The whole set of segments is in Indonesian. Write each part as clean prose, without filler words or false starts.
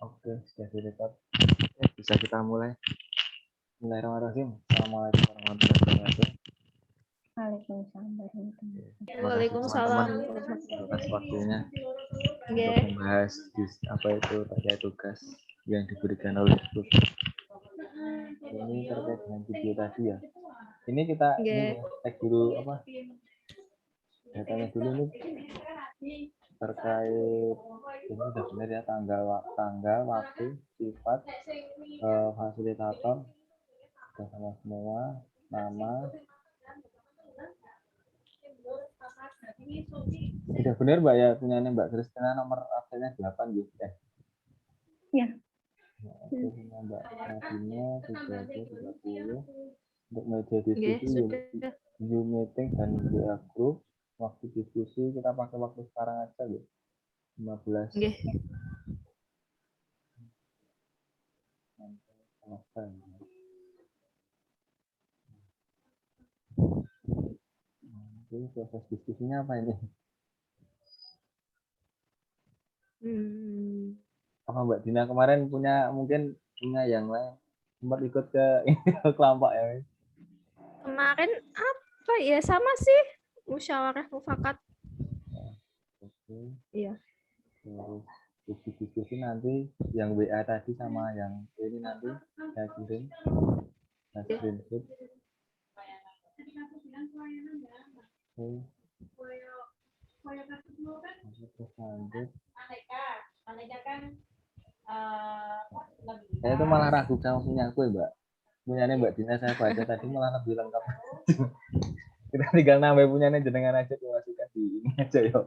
Oke, sudah direkod. Bisa kita mulai. Bismillahirrahmanirrahim. Assalamualaikum warahmatullahi wabarakatuh. Waalaikumsalam warahmatullahi wabarakatuh. Waalaikumsalam. Atas waktunya untuk Nggih. membahas apa itu terkait tugas yang diberikan oleh guru. Ini terkait dengan video tadi ya. Ini kita cek dulu apa datanya dulu ini terkait ini sudah benar ya tanggal waktu sifat fasilitator sudah sama semua nama sudah benar Mbak ya punyanya Mbak Kristina nomor absennya 8 gitu ya. Ya. Itu punya Mbak Nadine 30 untuk meja diskusi Zoom meeting dan WA group. Waktu diskusi kita pakai waktu sekarang aja gitu 15 Nggih. selesai. Jadi proses diskusinya apa ini? Apa Mbak Dina kemarin mungkin punya yang lain sempat ikut ke kelompok ya? Kemarin apa ya sama sih musyawarah mufakat. Oke. Iya. Terus diskusi nanti yang WA tadi sama yang ini nanti saya kirim. Saya screenshot. Terus lanjut. Saya itu malah ragu sama punya aku ya Mbak. Punyanya Mbak Dina saya baca tadi malah lebih lengkap. Kita tinggal nambah punyanya jenengan aja dimasukkan di ini aja yuk.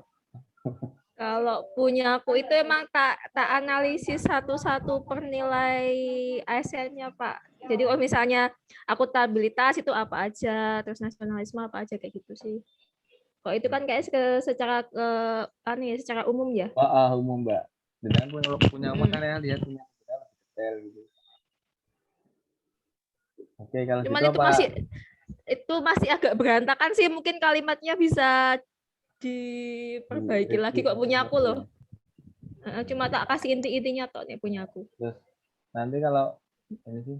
Kalau punya aku itu emang tak analisis satu-satu per nilai ASN-nya Pak. Jadi kalau misalnya akuntabilitas itu apa aja, terus nasionalisme apa aja kayak gitu sih. Kok itu kan kayak secara secara umum ya? Umum Mbak. Dengan punya makanya lihat punya detail gitu. Oke kalau cuman gitu itu masih agak berantakan sih, mungkin kalimatnya bisa diperbaiki lagi kok punya aku loh. Cuma tak kasih inti-intinya toh nih punya aku. Terus nanti kalau ini sih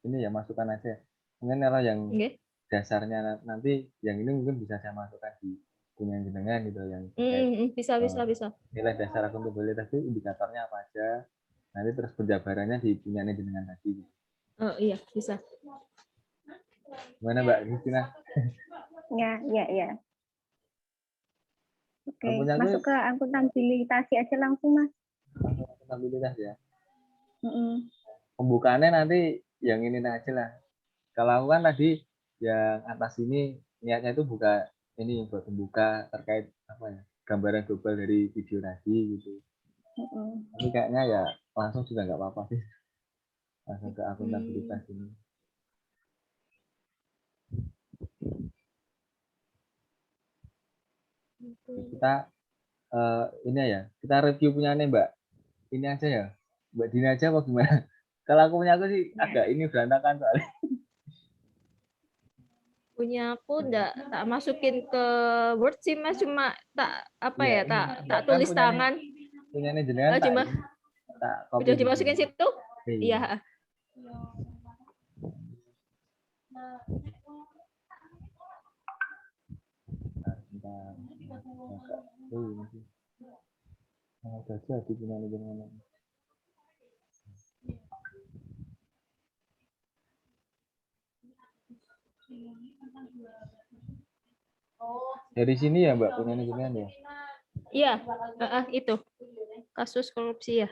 ini ya masukan aja. Mungkin kalau yang dasarnya nanti yang ini mungkin bisa saya masukkan di punya jenengan gitu yang bisa. Nilai dasar akuntabilitas itu indikatornya apa aja. Nanti terus penjabarannya di punya jenengan tadi. Oh iya bisa. Gimana Mbak Kristina? Ya. Oke, masuk ke akuntabilitas aja langsung Mas. Akuntabilitas ya. Pembukaannya nanti yang ini aja lah. Kalau aku kan tadi yang atas ini niatnya itu buka ini buat membuka terkait apa ya gambaran global dari video tadi gitu. Tapi kayaknya ya langsung juga nggak apa-apa sih. Langsung ke akuntabilitas ini. Kita ini ya kita review punya nih Mbak. Ini aja ya Mbak Dina aja apa gimana? Kalau aku punya aku sih agak ini berantakan soalnya. Punya aku tak masukin ke Word sih Mas, cuma tak tulis tangan. Punyanya jenengan tak copy. Udah dimasukin situ? Iya. Udah jadi punyanya jenengan. Dari sini ya Mbak punyanya jenengan ya? Iya, itu kasus korupsi ya.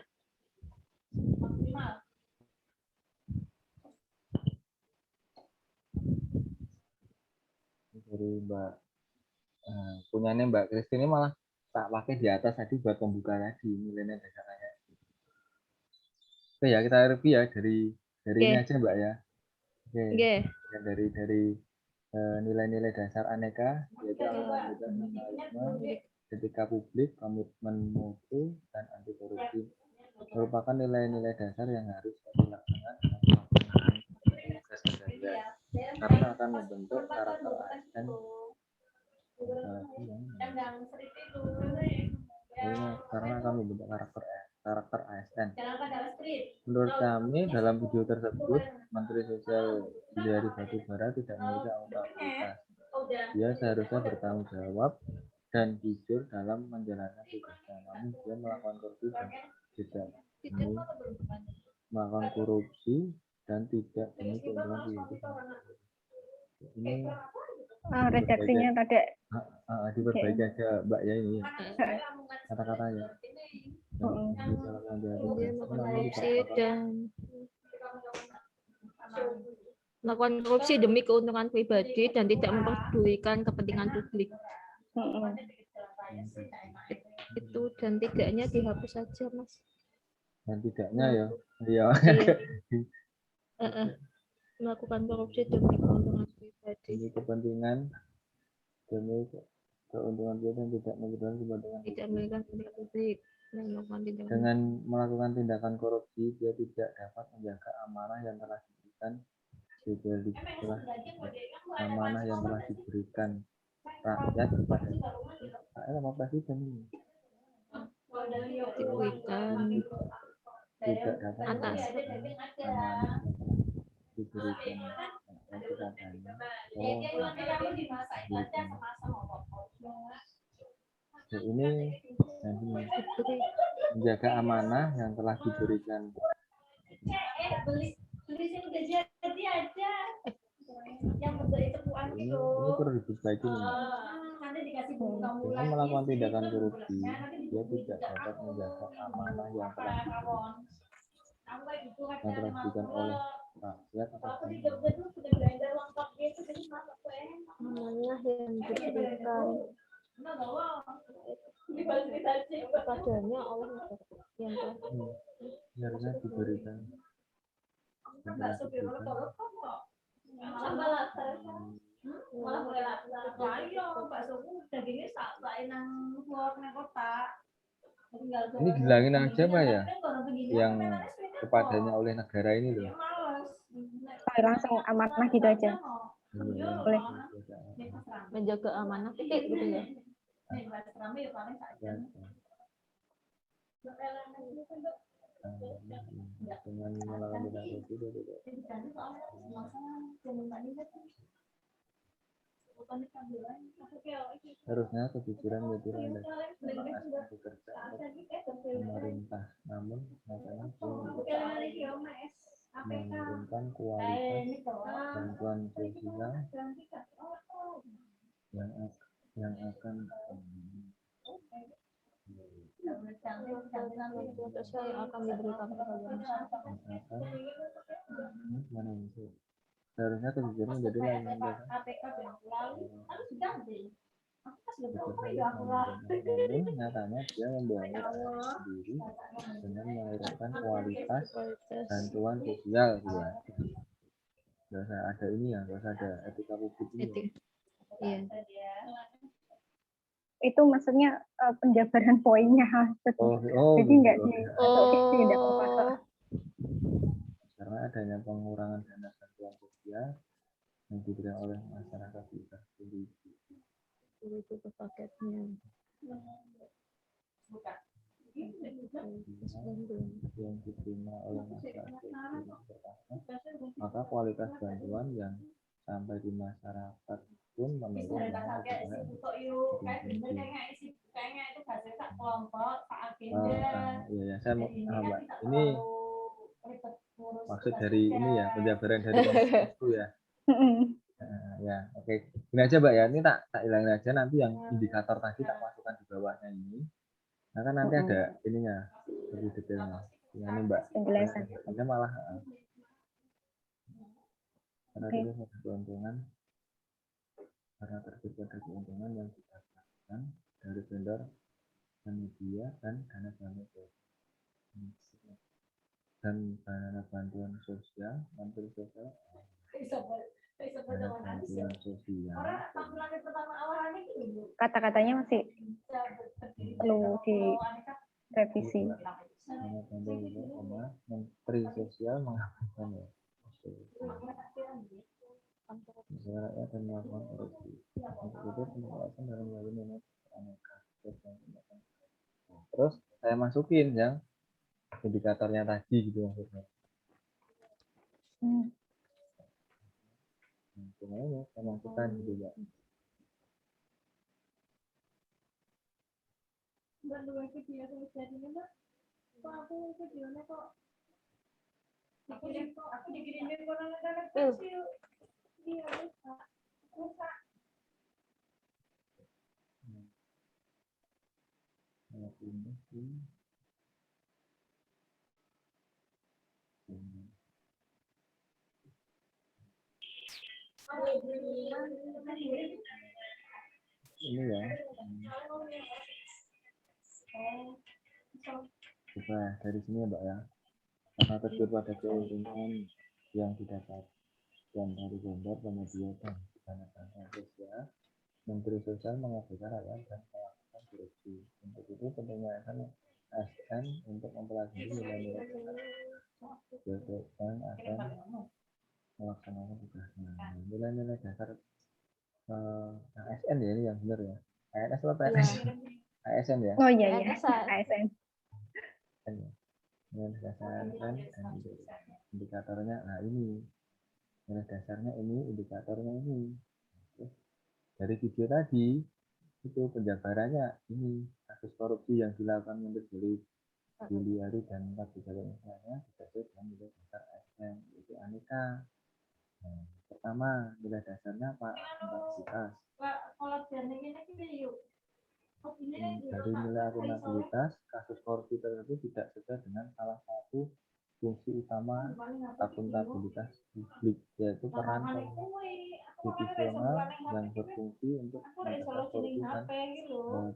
Dari Mbak punyanya Mbak Kristina malah tak pakai di atas tadi buat pembuka tadi nilainya dasarnya. Oke ya kita review ya dari ini aja Mbak ya. Oke. Ya, dari nilai-nilai dasar aneka yaitu akuntabilitas, nasionalisme, etika publik, komitmen mutu, dan anti korupsi merupakan nilai-nilai dasar yang harus dilaksanakan karena akan membentuk karakter ASN karena akan membentuk karakter karakter ASN. Menurut kami dalam video tersebut, Menteri Sosial Juliari Batubara tidak memiliki akuntabilitas. Dia seharusnya bertanggung jawab dan jujur dalam menjalankan tugasnya. Namun dia melakukan korupsi dan tidak demi melakukan korupsi dan tidak demi keuntungan pribadi. Ini Redaksinya tadi. diperbaiki aja Mbak ya ini ya. Kata-katanya. Dia melakukan korupsi dan melakukan korupsi demi keuntungan pribadi dan tidak memperdulikan kepentingan publik. Itu dan tidaknya dihapus saja, Mas. Dan tidaknya ya. Iya. Melakukan korupsi demi keuntungan pribadi. Demi kepentingan demi keuntungan pribadi dan tidak memperdulikan kepentingan Tidak memberikan kepentingan publik. Dengan melakukan tindakan korupsi, dia tidak dapat menjaga amanah yang telah diberikan amanah yang telah diberikan rakyat kepada rakyat apa presiden ini. Diberikan Tidak dapat atas amanah diberikan kepadanya. Ini menjaga amanah yang telah diberikan. Ini perlu diperbaiki. Dengan melakukan tindakan korupsi, dia tidak dapat menjaga amanah yang telah diberikan oleh rakyat atau amanah yang diberikan kepadanya oleh yang harusnya diberikan. Ini bilangin aja Pak ya, yang kepadanya oleh negara ini loh. Langsung amanah gitu aja. Boleh. menjaga amanah titik gitu ya. Dengan melakukan tindakan korupsi harusnya kejujuran menjadi landasan bekerja untuk pemerintah, namun nyatanya menurunkan kualitas bantuan sosial yang akan sosial yang akan diberikan kepada seharusnya kejujuran menjadi landasan namun nyatanya dia membangun sendiri dengan melahirkan kualitas bantuan sosial ya. Nggak usah ada ini ya, nggak usah ada etika publik ini. Iya. Itu maksudnya penjabaran poinnya. Jadi nggak tidak apa-apa. Karena adanya pengurangan dana bantuan sosial yang diberikan oleh masyarakat kita sendiri. Itu paketnya. Yang diterima oleh masyarakat maka kualitas bantuan yang sampai di masyarakat pun menurun. Ya, saya mau Mbak. Ini maksud dari ini ya, penjabaran dari itu ya. Ya, oke. Ini aja Mbak ya, ini tak hilangin aja, nanti yang indikator tadi tak masukkan di bawahnya ini. Nah kan nanti ada ininya lebih detailnya. Ini Mbak. Penjelasan. Ada malah karena itu ada keuntungan karena terbit pada keuntungan yang didapatkan dari vendor media dan dana bantuan sosial, menteri sosial. Bantuan sosial. Kata-katanya masih perlu direvisi. Menteri sosial mengamankan ya. Masyarakat dan melakukan korupsi. Itu pengawasan dalam melalui aneka. Terus saya masukin yang indikatornya tadi gitu maksudnya. Semuanya pemasukan gitu Mbak. Aku dikirimin orang Ini ya. Coba dari sini ya Mbak ya. Karena terjun pada keuntungan yang didapat dan dari gambar penyedia dan dana sosial, Menteri Sosial mengabaikan rakyat dan melakukan korupsi. Untuk itu pentingnya ASN untuk mempelajari nilai-nilai dasar dan akan melaksanakan tugasnya. Nilai-nilai dasar ASN ya ini yang benar ya. ANS atau PNS? ASN ya. Oh iya iya, ASN. Nilai dasar dan indikatornya. Nah ini nilai dasarnya ini, indikatornya ini. Terus, dari video tadi itu penjabarannya ini kasus korupsi yang dilakukan Menteri Juliari dan 4 pejabat misalnya sesuai dengan nilai dasar ASN yaitu aneka. Nah, pertama nilai dasarnya Pak akuntabilitas. Dari nilai akuntabilitas kasus korupsi tersebut tidak sesuai dengan salah satu fungsi utama akuntabilitas publik yaitu peran konstitusional yang berfungsi untuk mencegah korupsi dan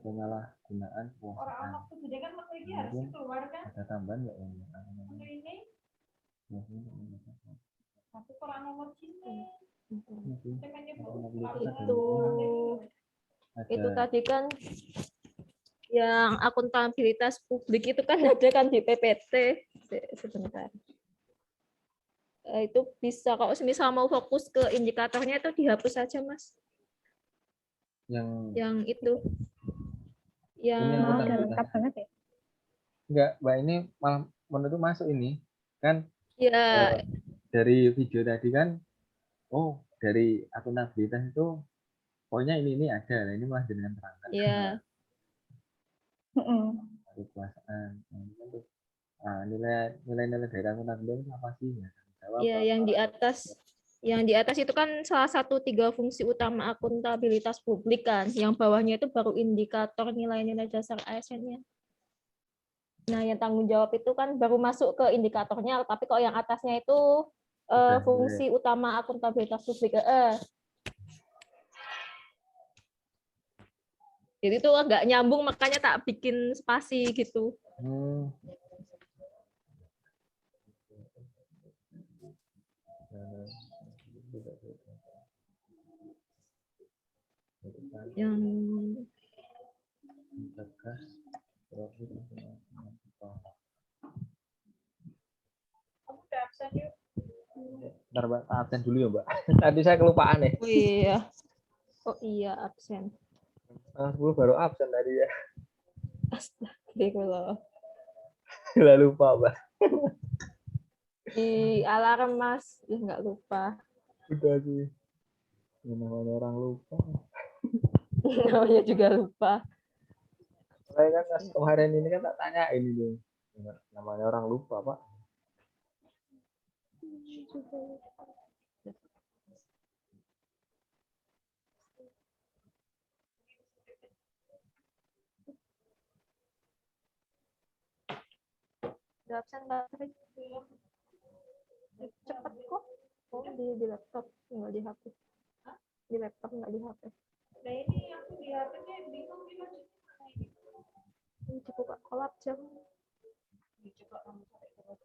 penyalahgunaan kekuasaan. Mungkin ada tambahan nggak ini? Itu tadi kan yang akuntabilitas publik itu kan ada kan di PPT. Sebentar. Itu bisa kalau misal mau fokus ke indikatornya itu dihapus saja Mas. Yang itu. Yang udah lengkap banget ya. Enggak, Mbak ini malah menurut masuk ini kan ya dari video tadi kan dari akuntabilitas itu pokoknya ini ada. Nah, ini malah dengan terangkan. Iya. Kekuasaan. Nilai-nilai dari akuntabilitas itu apa sih? Iya, yang di atas itu kan salah satu 3 fungsi utama akuntabilitas publik kan. Yang bawahnya itu baru indikator nilai-nilai dasar ASN-nya. Nah, yang tanggung jawab itu kan baru masuk ke indikatornya, tapi kalau yang atasnya itu fungsi utama akuntabilitas publik. Jadi itu agak nyambung, makanya tak bikin spasi gitu. Yang Ntar Mbak, absen dulu ya Mbak. Tadi saya kelupaan nih. Oh iya, absen. 10 baru absen tadi ya. Astagfirullah. Gila lupa Mbak. Di alarm Mas, ya nggak lupa. Udah sih. Namanya orang lupa. Namanya juga lupa. Saya kan kemarin ini kan tak tanya ini tuh. Namanya orang lupa Pak. Udah absen baterai. Cepet kok. Oh, di laptop, nggak di HP. Di laptop, nggak di HP. Nah ini aku di HP-nya bingung gimana. Ini coba kolab jam. Coba kamu cari terus.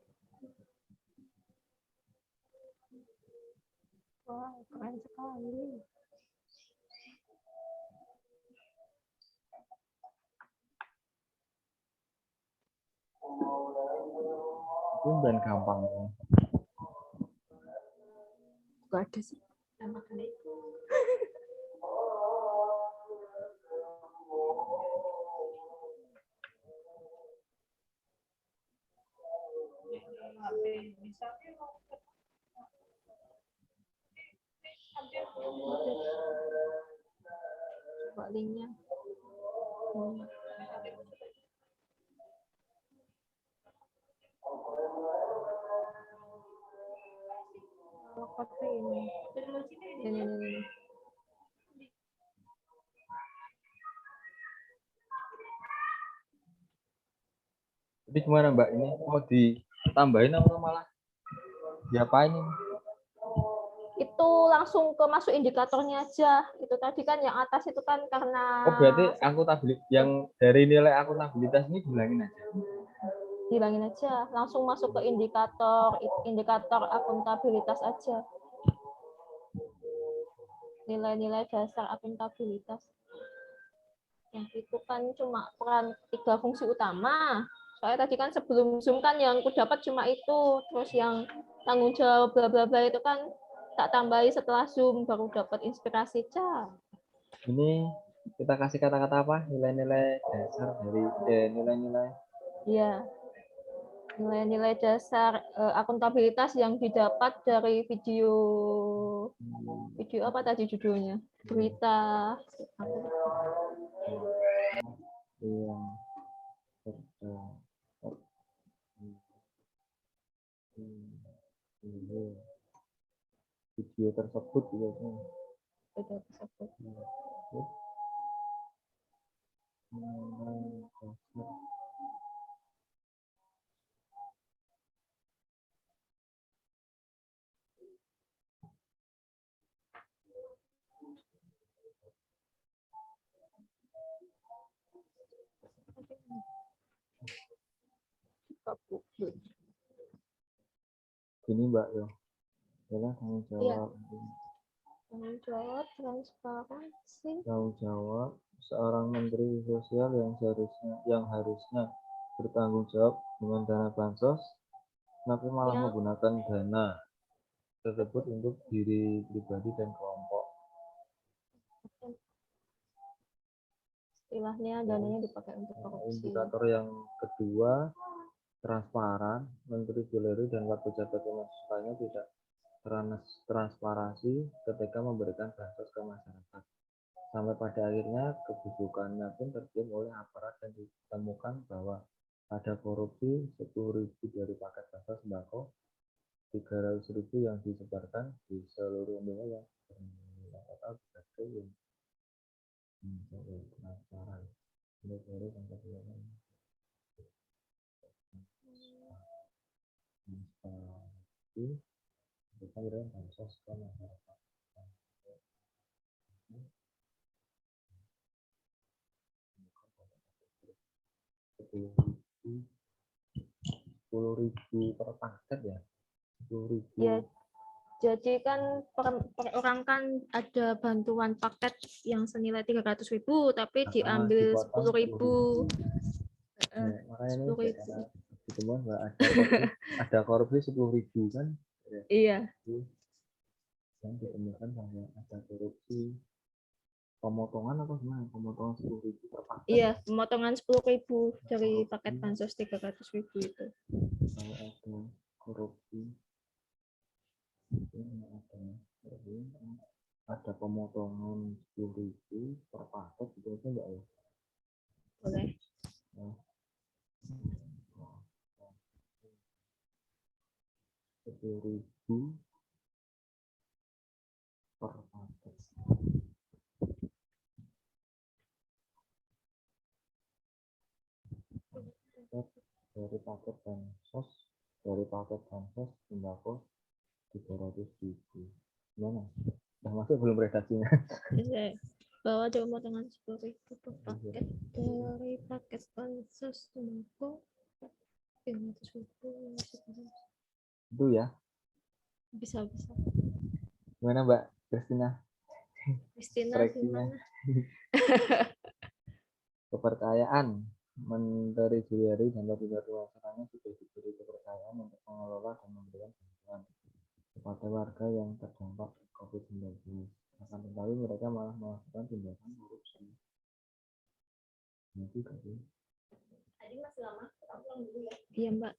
Wah, keren sekali. Itu gampang. Gak ada sih. bisa mau Coba linknya. Kalau kopi ini. Ini. Jadi gimana Mbak, ini mau ditambahin atau malah diapain ini? Itu langsung ke masuk indikatornya aja. Itu tadi kan yang atas itu kan karena Oh berarti akuntabilitas yang dari nilai akuntabilitas ini bilangin aja. hilangin aja, langsung masuk ke indikator akuntabilitas aja. Nilai-nilai dasar akuntabilitas. Yang itu kan cuma peran 3 fungsi utama. Soalnya tadi kan sebelum Zoom kan yang aku dapat cuma itu, terus yang tanggung jawab bla bla bla itu kan tak tambahi setelah Zoom baru dapat inspirasi. Ini kita kasih kata-kata apa? Nilai-nilai dasar dari nilai-nilai. Iya. Nilai-nilai dasar akuntabilitas yang didapat dari video apa tadi judulnya? Berita Yang video tersebut biasanya. video tersebut. Gini Mbak ya. Tanggung jawab. Tanggung jawab transparansi. Tanggung jawab seorang menteri sosial yang harusnya bertanggung jawab dengan dana bansos, tapi malah Ya. menggunakan dana tersebut untuk diri pribadi dan kelompok. Istilahnya dananya dipakai untuk korupsi. Indikator yang kedua, transparan. Menteri Hillary dan pejabat lainnya tidak transparansi ketika memberikan bansos ke masyarakat. Sampai pada akhirnya kebutuhannya pun tercium oleh aparat dan ditemukan bahwa ada korupsi 10.000 dari paket bansos sembako, 300.000 yang disebarkan di seluruh Indonesia yang total 3 triliun. Transparan. Kita berikan bansos ke masyarakat. 10.000 per paket ya. 10.000. Ya, jadi kan per orang kan ada bantuan paket yang senilai 300.000 tapi diambil dipotong 10.000. Makanya ini 10.000. gitu ada korupsi 10.000 kan? Iya. Yang ditemukan bahwa ada korupsi pemotongan apa gimana? Pemotongan 10.000 per paket. Iya, pemotongan 10.000 dari paket bansos 300.000 itu. Kalau ada korupsi, ada pemotongan 10.000 per paket itu aja enggak ya? Boleh. Nah. 10.000 per paket. Dari paket bansos sembako 300.000. Gimana? Udah masuk belum redaksinya? Bahwa ada pemotongan 10.000 per paket dari paket bansos sembako 300.000. Itu ya. Bisa. Gimana Mbak Kristina? Gimana? Kepercayaan. Menteri Juliari dan pejabat pelaksanaannya sudah diberi kepercayaan untuk mengelola dan memberikan bantuan kepada warga yang terdampak COVID-19. Akan tetapi mereka malah melakukan tindakan korupsi. Ini juga sih. Iya Mbak.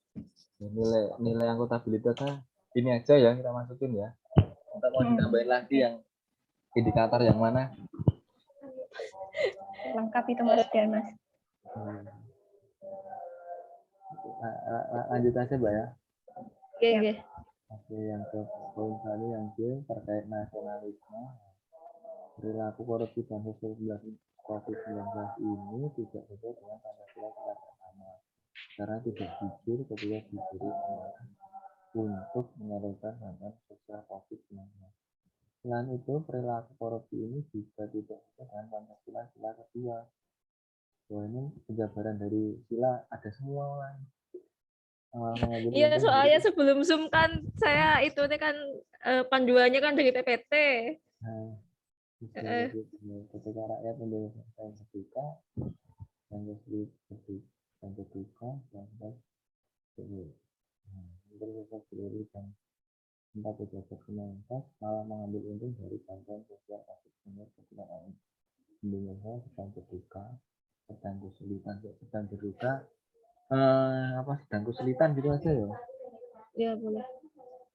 nilai akuntabilitasnya ini aja ya kita masukin ya. Kita mau ditambahin lagi yang indikator yang mana? Lengkap itu Mas Dan Mas. Lanjut aja Mbak ya. Oke, oke. Oke, yang ke poin kali yang B terkait nasionalisme. Perilaku korupsi dan COVID-19 ini tidak sesuai dengan Pancasila tingkat pertama karena tidak jujur ketika diberi amanah untuk menyalurkan bantuan sosial COVID-19. Selain itu, perilaku korupsi ini juga tidak sesuai dengan Pancasila sila kedua. Wah, ini penjabaran dari sila ada semua lah. Iya, soalnya sebelum Zoom kan saya itu kan panduannya kan dari PPT. Nah, ketika rakyat Indonesia yang ketika yang ketika dan berbagai seluruh dan tempat pejabat Kementerian malah mengambil untung dari bantuan sosial COVID-19 ketika Indonesia sedang berduka, sedang kesulitan, sedang berduka, sedang kesulitan gitu aja ya. Ya boleh.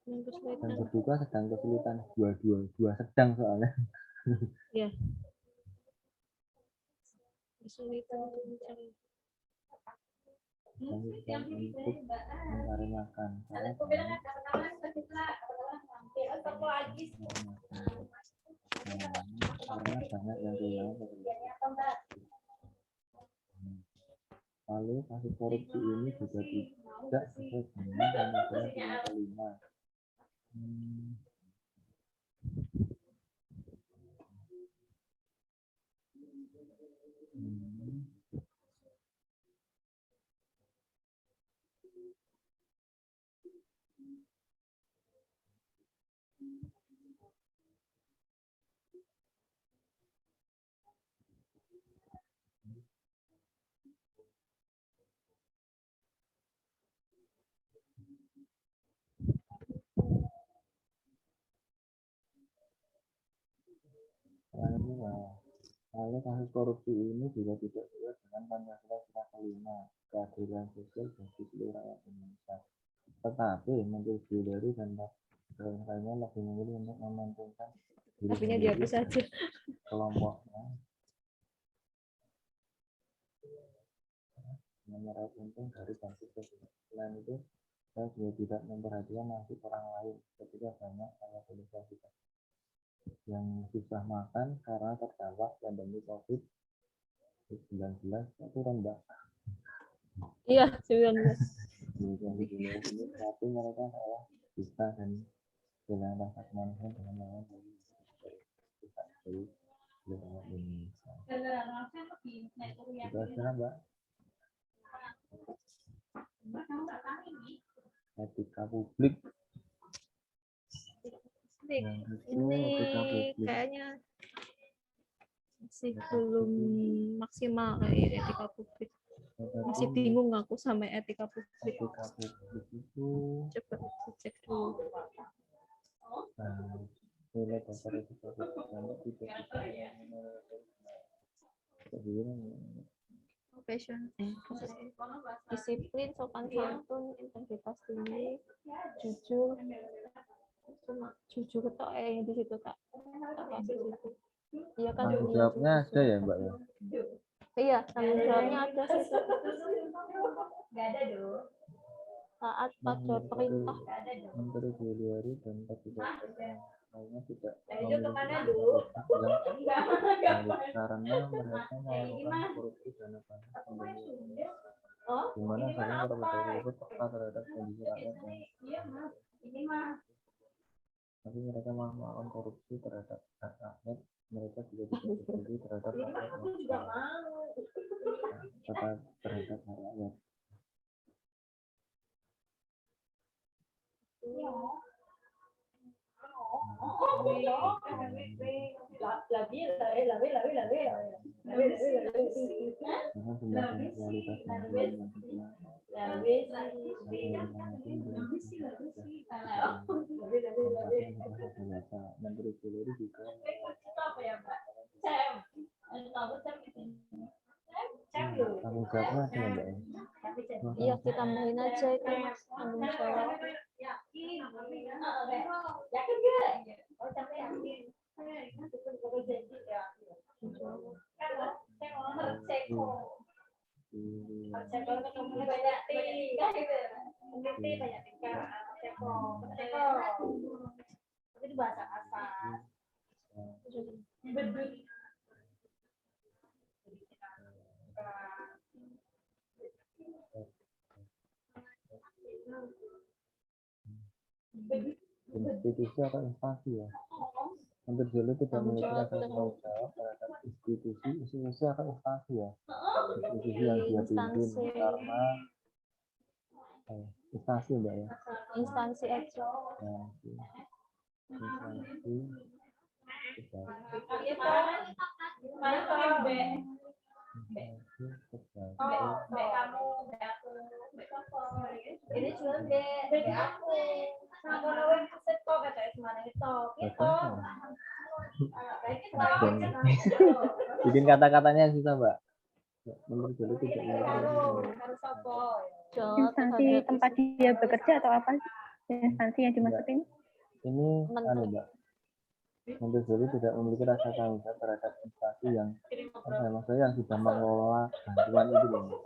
Sedang berduka, sedang kesulitan, dua sedang soalnya. Ya. Kesulitan untuk mencari. Kesulitan untuk mencari makan karena banyak yang kehilangan pekerjaan. Lalu kasus korupsi ini juga tidak sesuai dengan Pancasila tingkat kelima. Lalu kasus korupsi ini juga tidak sesuai dengan Pancasila tingkat kelima, keadilan sosial bagi seluruh rakyat Indonesia. Tetapi Menteri Hillary dan lainnya lebih memilih untuk mementingkan diri dihapus saja. Kelompoknya menyerap untung dari bantuan sosial. Selain itu, saya juga tidak memperhatikan nasib orang lain ketika banyak rakyat Indonesia yang susah makan karena terdampak pandemi COVID-19 itu rendah. Iya, 19. Tapi mereka salah bisa dan kehilangan rasa kemanusiaan dengan lawan dari Indonesia. Itu aja Mbak. Etika publik. Ini kayaknya masih belum maksimal kayak etika publik. Masih bingung aku sama etika publik. Etika publik itu Coba cek dulu. Nilai dasar etika publik tidak Profesional, disiplin, sopan santun, integritas tinggi, jujur. Cuma jujur ketok di situ tak kasih situ. Iya kan. Tanggung jawabnya ada ya Mbak ya? Iya, tanggung jawabnya ada sih. Nggak ada dong. Taat pada perintah. Menteri Hillary dan pejabat lainnya tidak Itu kemana memiliki dulu? yang baik karena mereka melakukan korupsi dana bansos pembangunan. Di mana sering korupsi tersebut peka terhadap kondisi rakyat yang tapi mereka malah melakukan korupsi terhadap rakyat. Mereka juga tidak peduli terhadap rakyat terhadap rakyat. Menteri Hillary juga tanggung jawabnya ada Mbak. Iya, ditambahin aja itu Mas, tanggung jawab. Yakin gak? Oh, tapi yakin. Itu janji ya. Kan saya mau harus ceko. Ceko ketemu banyak tingkah gitu. Peneliti banyak tingkah. Ceko. Tapi itu bahasa kasar. Bedul. Institusi atau instansi ya. Untuk dulu tidak memiliki rasa tanggung jawab terhadap institusi atau instansi ya. Institusi yang dia pimpin karena instansi mbak ya. Instansi aja. Ya, instansi. Ini cuma B aku. Aku nawarin kaset kok katanya semuanya itu. Gitu. Bikin kata-katanya susah mbak. Menurut dulu tidak Harus apa? Instansi tempat dia bekerja atau apa sih? Instansi yang dimaksudin? ini anu mbak. Menurut dulu tidak memiliki rasa tanggung jawab terhadap instansi yang maksudnya yang sudah mengelola bantuan itu loh.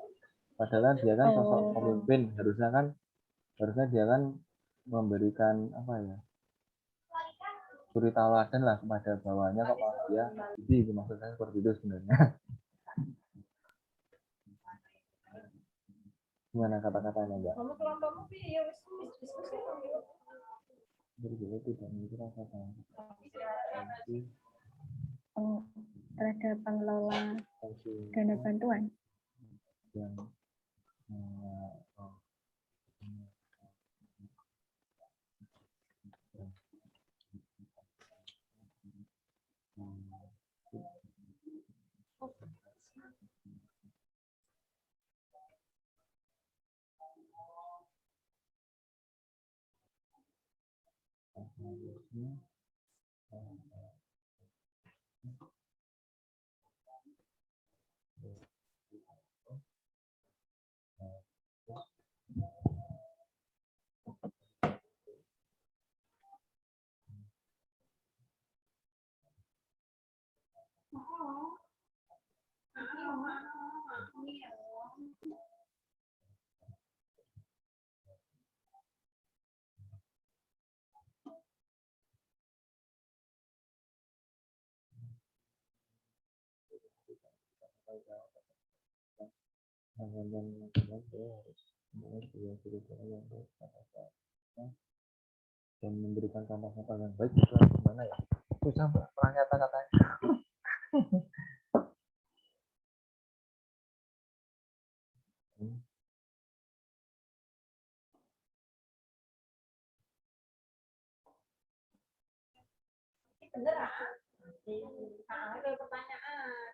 Padahal dia kan sosok pemimpin, harusnya dia kan memberikan apa ya, suri tauladan lah kepada bawahnya, kok malah dia jadi maksudnya seperti itu sebenarnya. Gimana kata-katanya mbak? Kamu kelompokmu sih ya diskusi. Menurut dulu tidak memiliki rasa tanggung jawab Terhadap pengelola dana bantuan. yang dan memberikan contoh-contoh yang baik itu gimana ya? Susah mbak, kata-katanya. Bener ada pertanyaan.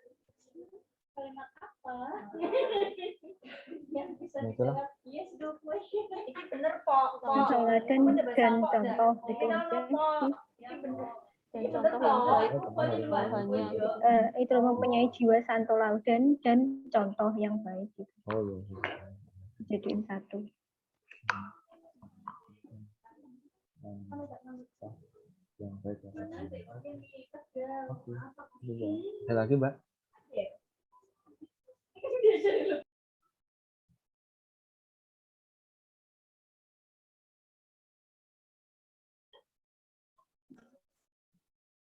Kalimat apa? Yang bisa dijawab yes do question. Ini bener kok. Tauladan dan contoh itu aja sih. Dan contoh yang baik bahannya. Itu mempunyai jiwa santo laudan dan contoh yang baik gitu. Oh iya. Jadiin satu. Yang baik ya. Oke. Ada lagi mbak?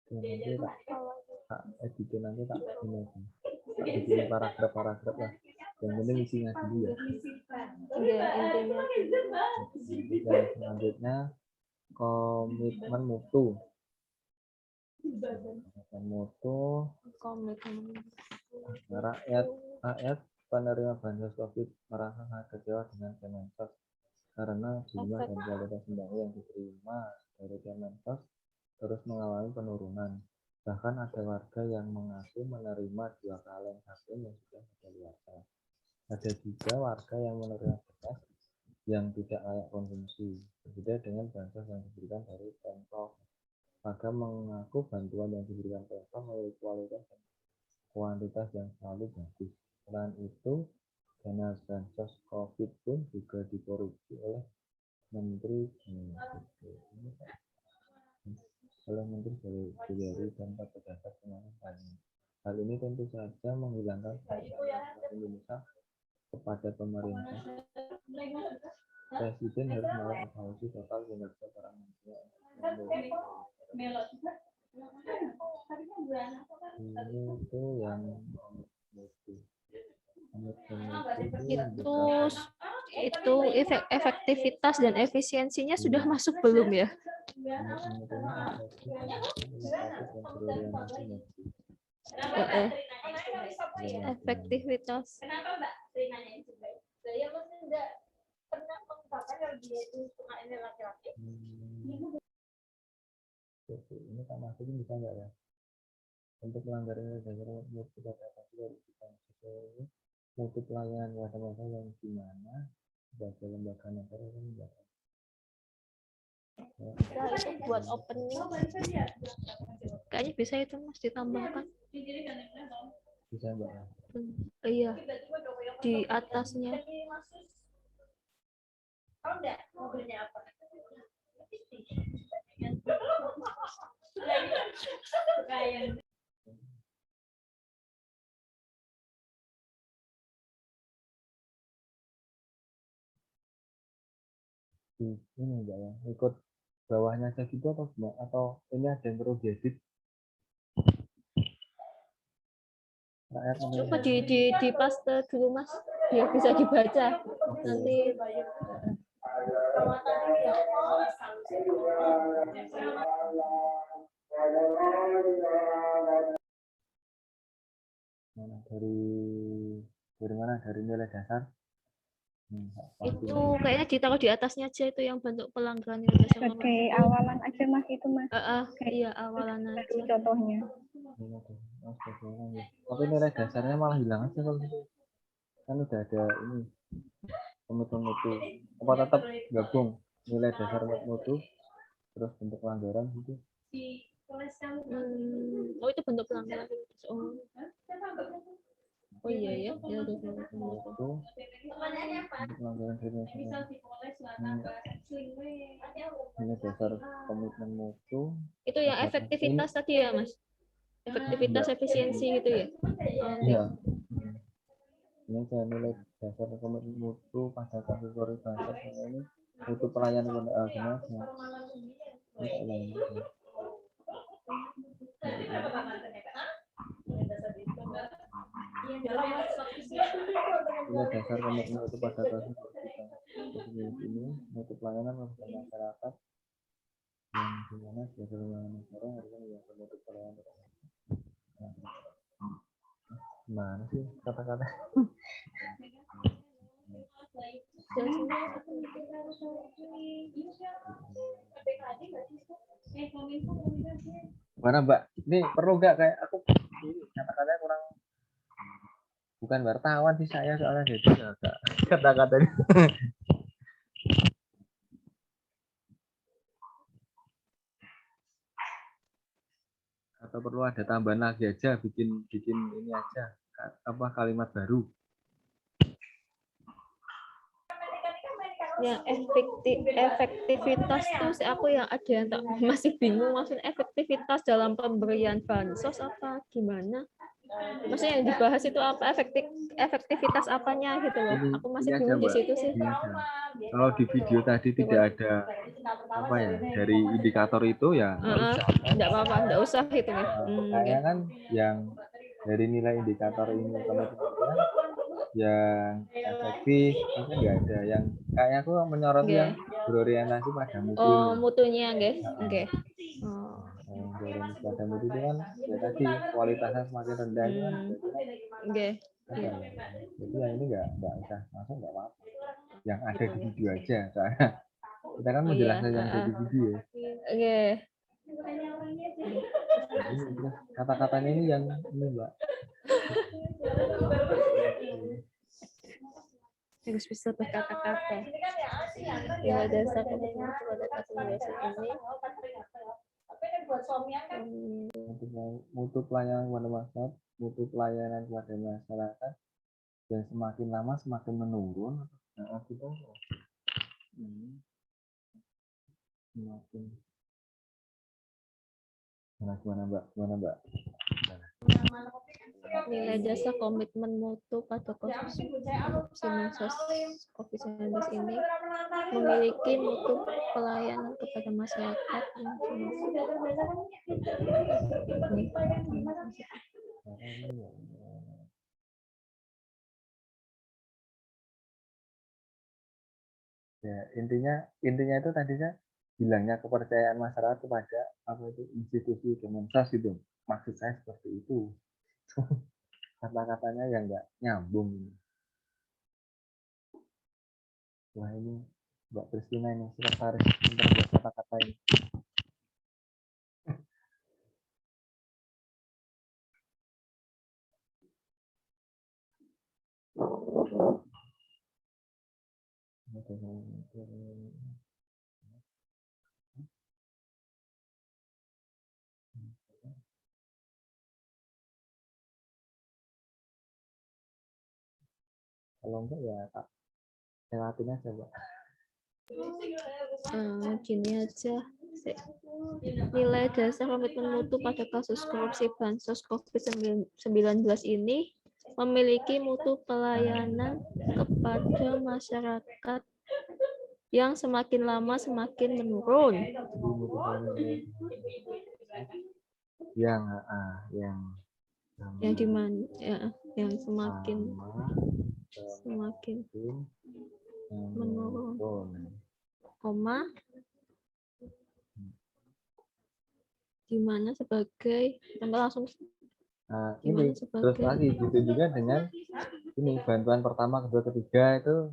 Nanti tak editin, nanti tak ini aja. Tak bikin paragraf lah. Yang penting isinya dulu ya. Iya, intinya. Dan selanjutnya komitmen mutu. Komitmen. Rakyat penerima bansos COVID merasa sangat kecewa dengan Kemensos karena jumlah dan kualitas sembako yang diterima dari Kemensos terus mengalami penurunan. Bahkan ada warga yang mengaku menerima 2 kaleng vaksin yang sudah kadaluarsa. Ada juga warga yang menerima beras yang tidak layak konsumsi. Berbeda dengan bansos yang diberikan dari Pemprov. Warga mengaku bantuan yang diberikan Pemprov memiliki kualitas dan kuantitas yang selalu bagus. Selain itu, dana bansos COVID pun juga dikorupsi oleh Menteri Juliari tanpa terdapat pengawasan. Hal ini tentu saja menghilangkan kepercayaan Indonesia kepada pemerintah. Presiden harus melakukan evaluasi total kinerja para menteri. Ini itu yang itu efektivitas dan efisiensinya sudah masuk belum ya? Efektivitas. Kenapa Mbak sering nanyain juga? Saya masih enggak pernah mengungkapkan kalau dia itu cuma ini laki-laki. Ini kan masuk bisa enggak ya? Untuk melanggar dasar mutu pada mutu pelayanan pada yang gimana sebagai lembaga negara kan enggak. Nah, itu buat opening. Kayaknya bisa itu Mas ditambahkan. Bisa Mbak ya? Iya. Di atasnya. Tahu enggak mobilnya apa? Ini enggak ya? Ikut bawahnya aja gitu atau ini ada yang perlu diedit? Coba di paste dulu Mas, biar bisa dibaca. Nanti dari mana? Dari nilai dasar? Itu kayaknya ditaruh di atasnya aja itu yang bentuk pelanggaran nilai dasar. Sebagai awalan aja Mas itu Mas. Iya awalan aja. Contohnya. Tapi nilai dasarnya malah hilang aja kalau gitu. Kan udah ada ini mutu-mutu. Apa tetap gabung nilai dasar mutu terus bentuk pelanggaran gitu? Oh itu bentuk pelanggaran. Oh iya ya. Ya udah. Itu pelanggaran nilai dasar komitmen mutu. Itu yang efektivitas tadi ya Mas? Efektivitas efisiensi gitu ya? Iya. Ini saya nilai dasar komitmen mutu pada kasus koordinasi ini mutu pelayanan kepada nilai dasar komitmen mutu pada kasus ini mutu pelayanan kepada masyarakat yang dimana sebagai lembaga negara harusnya yang mutu pelayanan. Mana sih kata-kata? Mana Mbak? Ini perlu nggak kayak aku kata-katanya kurang, bukan wartawan sih saya soalnya jadi kata-katanya. Atau perlu ada tambahan lagi aja, bikin ini aja apa kalimat baru. Yang efektivitas tuh aku yang ada yang masih bingung maksudnya efektivitas dalam pemberian bansos apa gimana? Maksudnya yang dibahas itu apa efektivitas apanya gitu loh. Aku masih bingung di situ sih. Kalau di video tadi tidak ada apa ya dari indikator itu ya enggak apa-apa, enggak usah gitu ya. Kayaknya kan yang dari nilai indikator ini kemudian yang efektif itu enggak ada, yang kayaknya aku menyorot yang berorientasi pada mutu. Oh, mutunya guys. Oke. Berorientasi pada mutu itu kan ya tadi kualitasnya semakin rendah itu kan. Oke. Jadi yang ini enggak usah langsung enggak apa-apa. Yang ada di video aja soalnya kita kan menjelaskan yang ada di video ya. Oke. Kata-katanya ini yang ini Mbak. Harus bisa berkata-kata. Ya dasar komitmen pada kasus ini. Mutu pelayanan kepada masyarakat, mutu pelayanan kepada masyarakat, yang semakin lama semakin menurun. Nah, kita semakin gimana Mbak? Nilai jasa komitmen mutu pada kasus Mensos COVID-19 ini memiliki mutu pelayanan kepada masyarakat yang Ya, intinya itu tadinya bilangnya kepercayaan masyarakat kepada apa itu institusi Kemensos itu. Maksud saya seperti itu. Kata-katanya yang nggak nyambung. Wah ini Mbak Kristina ini sekretaris pintar buat kata-kata ini. Kalau enggak ya tak lewatin aja Mbak. Gini aja. Nilai dasar komitmen mutu pada kasus korupsi bansos COVID-19 ini memiliki mutu pelayanan kepada masyarakat yang semakin lama semakin menurun. Yang di mana yang semakin menurun, koma di mana sebagai langsung ini terus lagi gitu juga dengan ini bantuan pertama, kedua, ketiga itu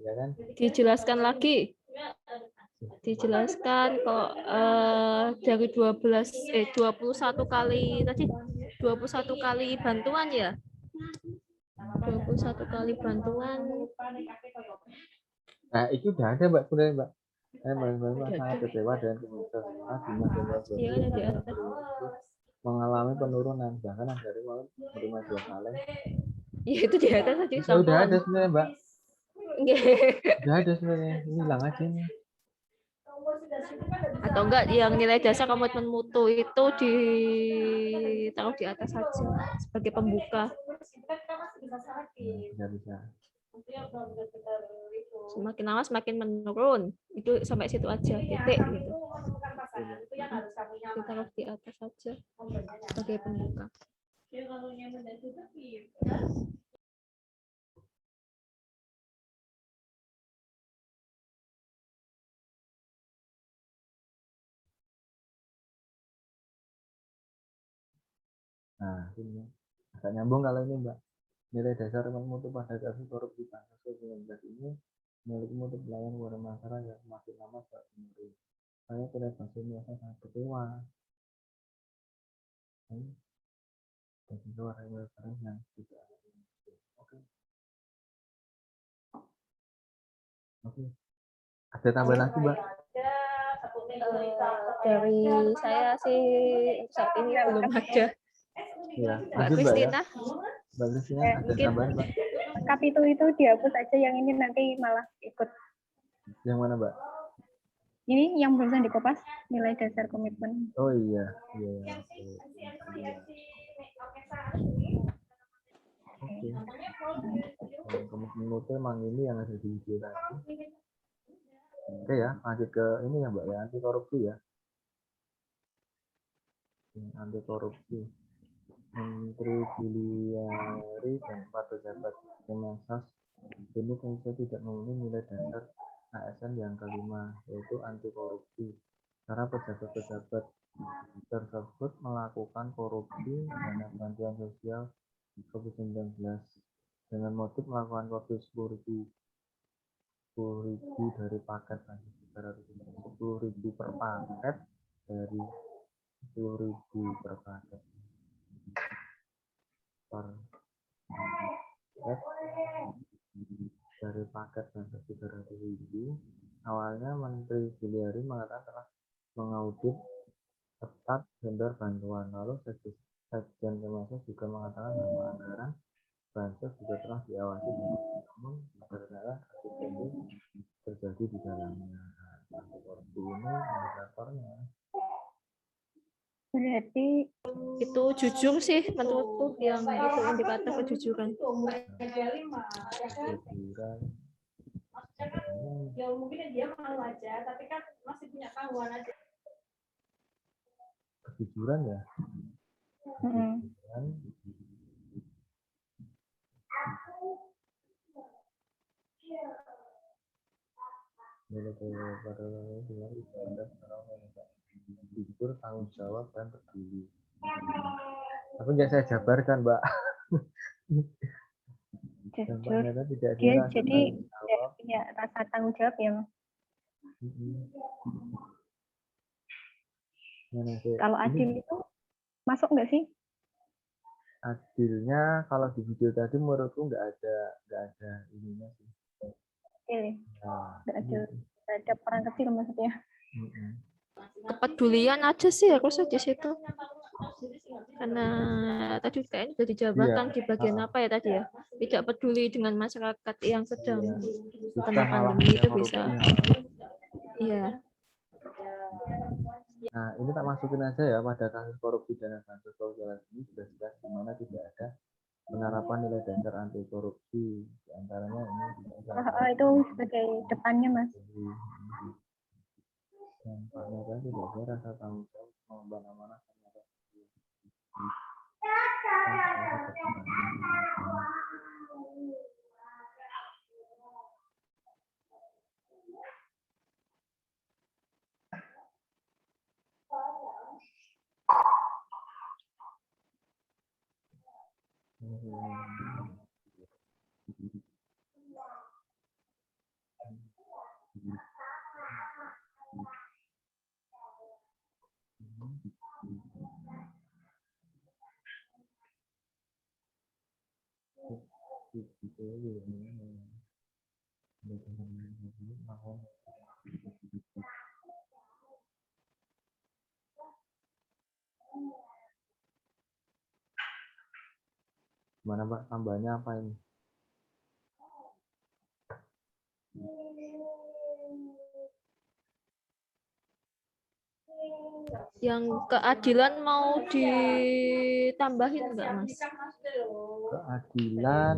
ya kan? Dijelaskan kalau dari 21 kali tadi 21 kali bantuan ya. 21 kali bantuan. Nah, itu udah ada Mbak sebenarnya Mbak. Sangat kecewa dengan Kemensos mengalami penurunan bahkan dari mau menerima 2 kali. Ya itu di atas tadi sama. Udah ada sebenarnya Mbak. Udah ada sebenarnya. Ini hilang aja nih. Atau enggak yang nilai dasar komitmen mutu itu ditaruh di atas saja sebagai pembuka. Bisa. Semakin lama semakin menurun. Itu sampai situ aja, titik gitu. Ditaruh di atas saja sebagai pembuka. Nah, ini agak nyambung kalau ini Mbak. Nilai dasar mutu pada kasus korupsi bansos COVID-19 ini memiliki mutu pelayanan kepada masyarakat yang semakin lama semakin menurun. Saya tidak merasa sangat kecewa. Dan juga orang yang tidak. Oke. Ada tambahan lagi Mbak? Dari saya sih saat ini belum ada. Ya, Mbak Kristina. Mbak Kristina ada tambahan Mbak? Kapito itu dihapus aja, yang ini nanti malah ikut. Yang mana Mbak? Ini yang barusan dikopas, nilai dasar komitmen. Oh iya. Oke. Komitmen itu emang ini yang ada di video tadi. Oke ya, lanjut ke ini ya Mbak ya, anti korupsi ya. Anti korupsi. Menteri Juliari dan 4 pejabat Kemensos ini tentu tidak memenuhi nilai dasar ASN yang kelima, yaitu anti korupsi. Karena pejabat-pejabat tersebut melakukan korupsi dana bantuan sosial COVID-19 dengan motif melakukan korupsi 10.000 dari paket 10.000 per paket dari 10.000 per paket dari paket bansos 300.000. Awalnya Menteri Juliari mengatakan telah mengaudit ketat vendor bantuan. Lalu Sekjen Kemensos juga mengatakan bahwa anggaran bansos juga telah diawasi namun ternyata kasus itu terjadi di dalamnya. Anti korupsi ini indikatornya. Berarti Itu jujur sih menurutku yang itu indikator kejujuran. Kejujuran. Maksudnya kan ya mungkin dia malu aja, tapi kan masih punya tanggungan aja. Kejujuran ya. Kejujuran. Jujur, tanggung jawab dan peduli. Tapi nggak saya jabarkan, Mbak. jujur, Dampaknya tidak dia ada rasa jadi tanggung jawab. punya rasa tanggung jawab ya, Mas. Gimana sih? Kalau adil itu masuk nggak sih? Adilnya kalau di video tadi menurutku nggak ada ininya sih. Adil ya? Nah, Nggak adil terhadap orang kecil maksudnya. Kepedulian aja sih harusnya di situ. Karena tadi kayaknya sudah dijabarkan Iya. di bagian apa ya tadi ya? Tidak peduli dengan masyarakat yang sedang Susah kena malah pandemi itu korupsi. bisa. Iya. Nah, ini tak masukin aja ya pada kasus korupsi dana bansos sosial ini sudah jelas di mana tidak ada penerapan nilai dasar anti korupsi. Di antaranya ini Itu sebagai depannya, Mas. Dampaknya kan tidak ada rasa tanggung jawab mengemban amanah terhadap Gimana Mbak, tambahnya apa ini? Yang keadilan mau ditambahin enggak, Mas? Keadilan.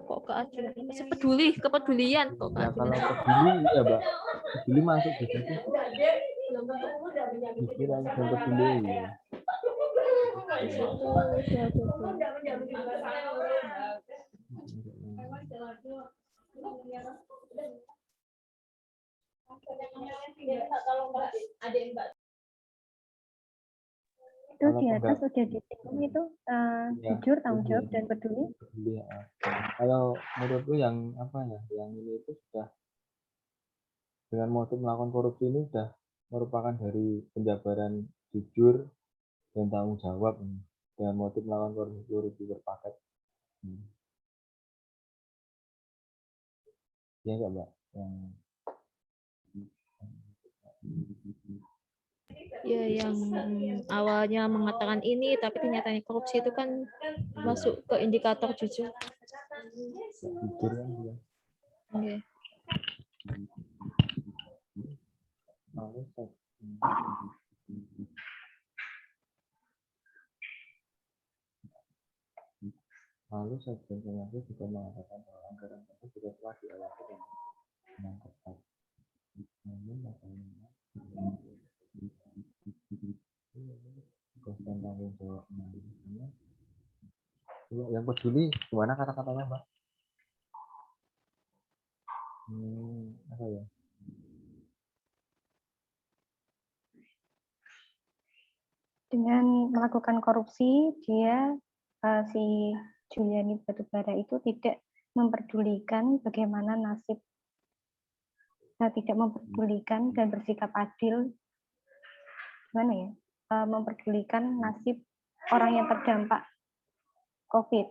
Kok keadilan? Peduli, kepedulian kok Ya keadilan. kalau peduli ya Mbak, peduli masuk di situ. Pikiran dan peduli ya. Di situ Itu di atas sudah dihitung itu jujur, tanggung jawab, dan peduli. Ya. Kalau menurutku yang apa ya, yang ini itu sudah dengan motif melakukan korupsi ini sudah merupakan dari penjabaran jujur dan tanggung jawab ini. Dengan motif melakukan korupsi berpaket. Ya enggak Mbak? Ya, yang awalnya mengatakan ini tapi ternyata korupsi itu kan masuk ke indikator jujur. Jujur kan dia. Oke. Lalu Sekjen Kementerian juga mengatakan bahwa anggaran tersebut juga telah diawasi dengan ketat. Namun bagaimana tugas dan tanggung jawabnya? Yang peduli gimana kata-katanya Mbak? Apa ya? Dengan melakukan korupsi, dia si Juliani Batubara itu tidak memperdulikan bagaimana nasib, tidak memperdulikan dan bersikap adil, gimana ya, memperdulikan nasib orang yang terdampak COVID,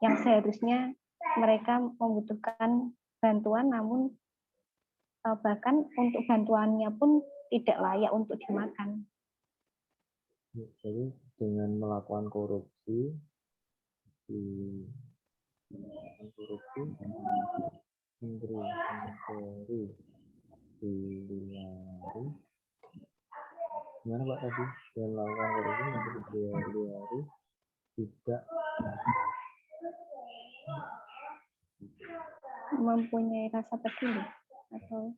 yang seharusnya mereka membutuhkan bantuan, namun bahkan untuk bantuannya pun tidak layak untuk dimakan. Jadi dengan melakukan korupsi korupsi, gimana Pak tadi? Dan lakukan korupsi menteri tidak mempunyai rasa peduli atau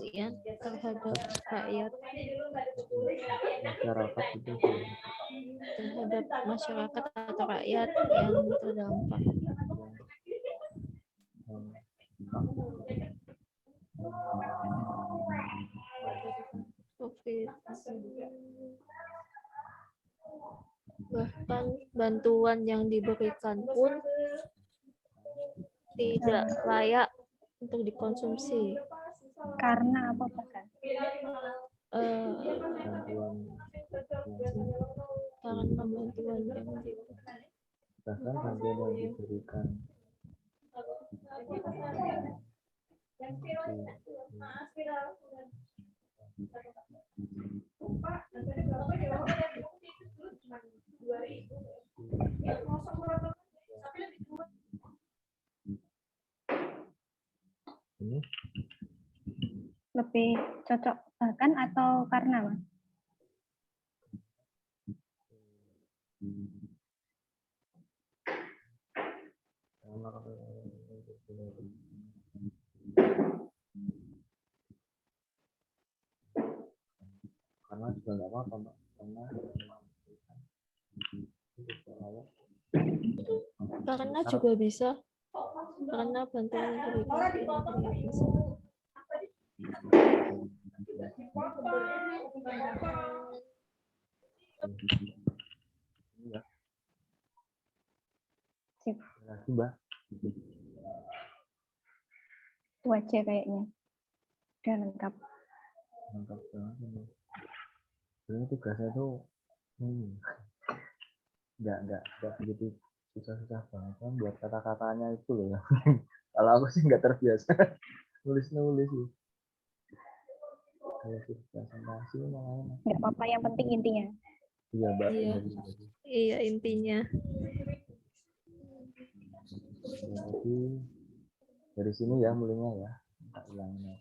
ya terhadap rakyat, masyarakat itu terhadap masyarakat atau rakyat yang terdampak. COVID. Bahkan bantuan yang diberikan pun tidak layak untuk dikonsumsi. karena apa bahkan? Karena bantuan yang diberikan ini Lebih cocok bahkan atau karena, Mas? karena juga nggak apa-apa Mbak, karena juga bisa, karena bantuan yang diberikan bisa. ya. Sip. Lagi Mbak, Itu aja kayaknya. Udah lengkap. mantap banget ini. Sebenarnya tugasnya tuh nggak gitu susah-susah banget kan buat kata-katanya itu loh ya. Kalau aku sih nggak terbiasa nulis sih. Kalau presentasi malah Nggak apa-apa, yang penting intinya. iya Mbak. Iya intinya. Jadi dari sini ya mulainya ya, tak ulangnya.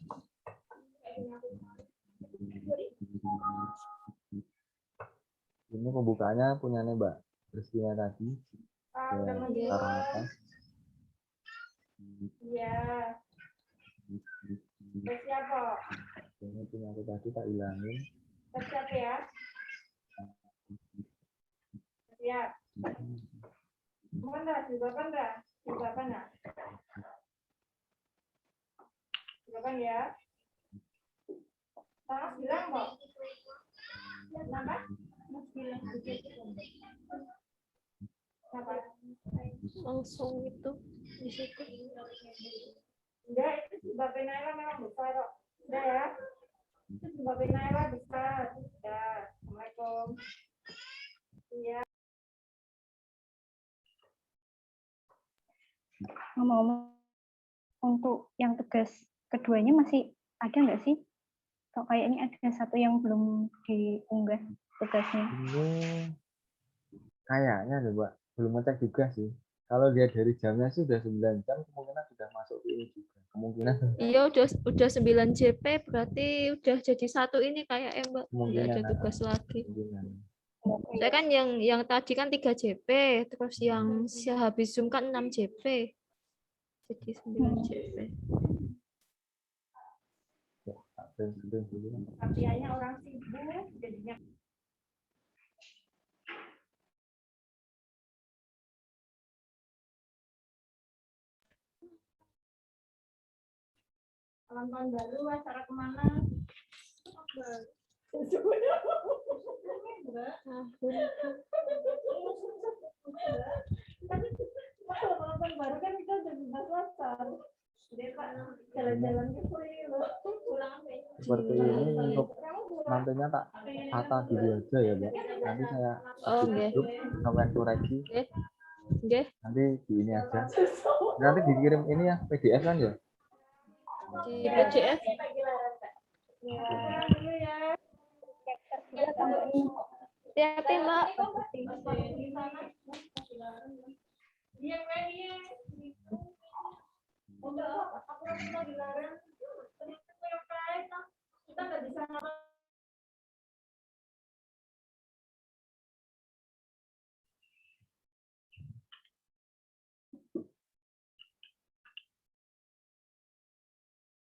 Ini pembukaannya punyanya Mbak Kristina tadi. Taruh atas. Iya. Siapa? Ini punya aku tadi tak hilangin. Siap ya. Siap. Mana? Juga dah. Juga mana? Juga ya. Salah bilang kok. Kenapa? Kenapa? Langsung itu di situ. Enggak, itu Mbak Naila memang besar kok. Udah ya. Itu Mbak Naila besar. Ya. Assalamualaikum. Iya. Ngomong-ngomong, untuk yang tugas keduanya masih ada nggak sih? Kok kayaknya ada satu yang belum diunggah tugasnya. Ini kayaknya Mbak, belum ngecek juga sih. Kalau dia dari jamnya sih udah 9 jam, kemungkinan sudah masuk ke ini juga. Kemungkinan. Iya udah 9 JP, berarti udah jadi satu ini kayak Mbak. Udah ada tugas lagi. Saya kan yang tadi kan 3 JP, terus yang habis Zoom kan 6 JP. Jadi 9 JP. Artinya orang sibuk jadinya. Malam tahun baru acara kemana? Malam tahun baru kan kita udah bebas-bebasan. Jalan-jalan ke Puri loh. Seperti ini untuk nantinya tak tata dulu aja ya Mbak. Nanti saya tutup komen koreksi. Nanti di ini aja. Nanti dikirim ini ya PDF kan ya? Di PJF. Tersedia atau enggak nih? Hati-hati, Mbak.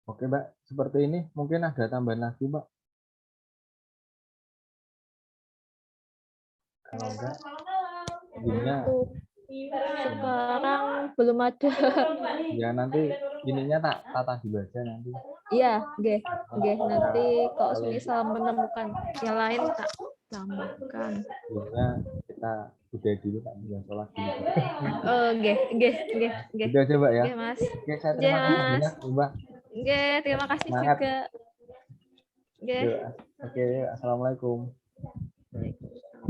Oke, Mbak. Seperti ini mungkin ada tambahan lagi, Mbak. Kalau enggak, ininya Sekarang belum ada. ya nanti ininya tak tata dulu aja nanti. Iya, nggih. Nggih, nanti kalau Kalau misal menemukan yang lain tak tambahkan. ininya kita udah dulu tak tinggal sholat dulu. Oh, nggih, nggih, nggih, nggih. Itu aja, Mbak ya. Nggih, Mas. Oke, saya Nggih, terima kasih Mas. banyak, Mbak. Nggih, terima kasih Semangat. juga. Nggih. Yuk, oke, assalamualaikum. Waalaikumsalam.